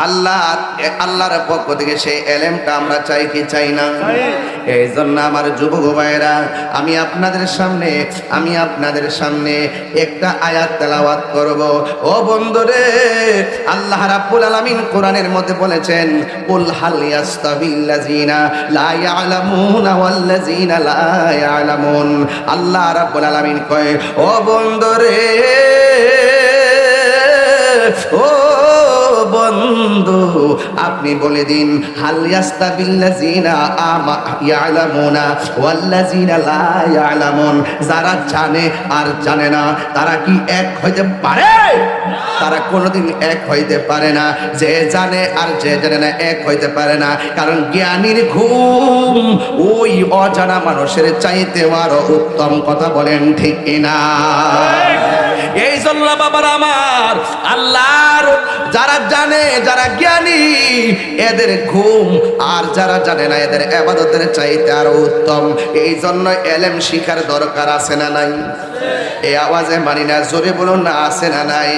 আল্লাহর পক্ষ থেকে সেই এলেমটা আমরা চাই কি চাই না? এই জন্য আমার যুবক ভাইরা, আমি আপনাদের সামনে একটা আয়াত তেলাওয়াত করব। ও বন্ধুরে, আল্লাহ রাব্বুল আলামিন কোরআনের মধ্যে বলেছেন, কুল হাল ইয়াস্তাবিল্লাযিনা লা ইয়ালামুনা ওয়াল্লাযিনা লা ইয়ালামুন। আল্লাহ রাব্বুল আলামিন কয়, ও বন্ধুরে, ও বন্ধু, আপনি বলে দিন, হাল ইয়াস্তাবিল্লাযিনা ইয়ালামুনা ওয়াল্লাযিনা লা ইয়ালামুন। যারা জানে আর জানে না, তারা কি এক হইতে পারে? তারা কোনোদিন এক হইতে পারে না। যে জানে আর যে জানে না এক হইতে পারে না, কারণ জ্ঞানীর ঘুম ওই অজানা মানুষের চাইতে আরো উত্তম। কথা বলেন ঠিক কিনা? এই জন্য বাবার আমার, আল্লাহর যারা জানে, যারা জ্ঞানী, এদের ঘুম আর যারা জানে না এদের ইবাদতের চাইতে আরো উত্তম। এই জন্য ইলম শিখার দরকার আছে না নাই? এই আওয়াজে মানি না, জোরে বলুন না, আছে না নাই?